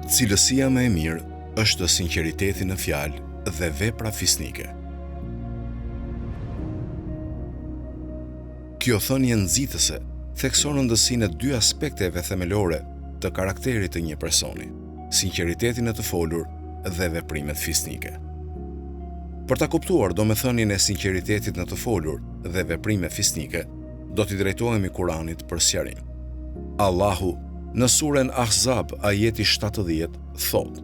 Cilësia më e mirë është sinqeriteti në fjalë dhe vepra fisnike. Kjo thënie nxitëse thekson rëndësinë e dy aspekteve themelore të karakterit të një personi: sinqeritetin e të folur dhe veprimet fisnike. Për ta kuptuar domethënien e sinqeritetit në të folur dhe veprime fisnike, do t'i drejtohemi Kuranit për sqarim. Allahu në suren Ahzab ajeti 70 thot: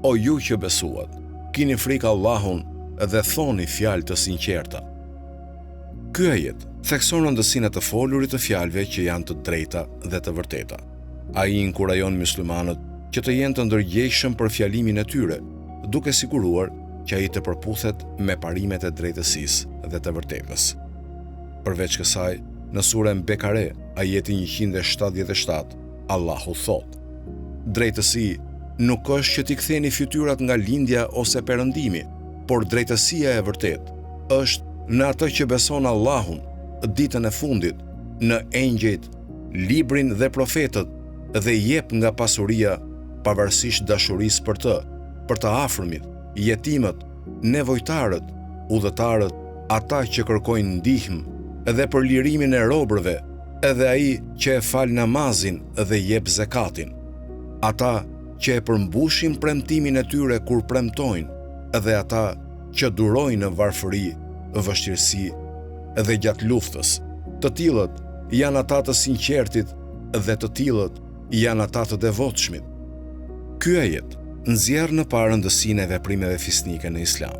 O ju që besuat, kini frikë Allahun dhe thoni fjalë të sinqerta. Ky ajet thekson rëndësinë e të folurit të fjalëve që janë të drejta dhe të vërteta. Ai inkurajon muslimanët që të jenë të ndërgjegjshëm për fjalimin e tyre, duke siguruar që ai të përputhet me parimet e drejtësisë dhe të vërtetës. Përveç kësaj, në surën Bekare, ajeti 177, Allahu thot: Drejtësi nuk është që t'i ktheni fytyrat nga lindja ose perëndimi, por drejtësia e vërtet është në atë që beson Allahun, ditën e fundit, në engjëjt, librin dhe profetët, dhe jep nga pasuria pavarësisht dashurisë për të afërmit, jetimët, nevojtarët, udhëtarët, ata që kërkojnë ndihmë dhe për lirimin e robërve, edhe ai që e fal namazin dhe jep zekatin, ata që e përmbushin premtimin e tyre kur premtojnë, dhe ata që durojnë në varfëri, vështirësi dhe gjatë luftës. Të tillët janë ata të sinqertit dhe të tillët janë ata të devotshmit. Ky ajet nxjerr në parë rëndësinë e veprimeve fisnike në Islam.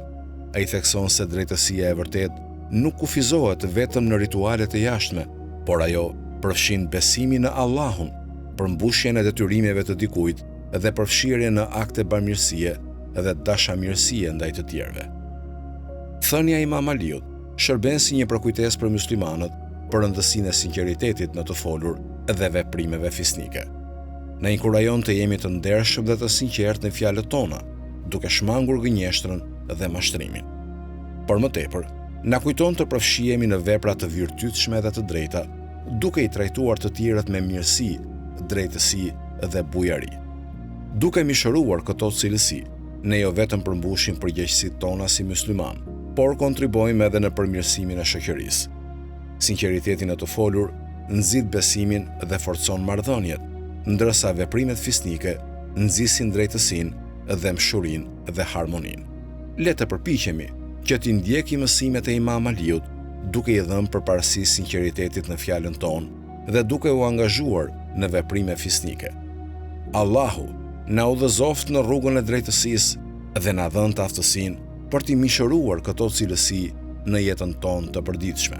Ai thekson se drejtësia e vërtet nuk kufizohet vetëm në ritualet e jashtme, por ajo përfshin besimin në Allahun, përmbushjen e detyrimeve të dikujt dhe përfshirjen në akte bamirësie dhe dashamirësie ndaj të tjerëve. Thënia e Imam Aliut shërben si një përkujtesë për muslimanët për rëndësinë e sinqeritetit në të folur dhe veprimeve fisnike. Na inkurajon të jemi të ndershëm dhe të sinqertë në fjalët tona, duke shmangur gënjeshtrën dhe mashtrimin. Por më tepër, na kujton të përfshihemi në vepra të virtytshme dhe të drejta, duke i trajtuar të tjerët me mirësi, drejtësi dhe bujari. Duke mishëruar këto cilësi, ne jo vetëm përmbushim përgjegjësitë tona si musliman, por kontribojmë edhe në përmirësimin e shoqërisë. Sinqeriteti në të folur nxit besimin dhe forcon marrëdhëniet, ndërsa veprimet fisnike nxisin drejtësinë dhe mshurinë dhe harmoninë. Le të përpiqemi që t'i ndjekim mësimet e Imam Aliut, duke i dhënë përparësi sinqeritetit në fjalën tonë dhe duke u angazhuar në veprime fisnike. Allahu na udhëzoft në rrugën e drejtësisë dhe na dhënë të aftësinë për t'i mishëruar këto cilësi në jetën tonë të përditshme.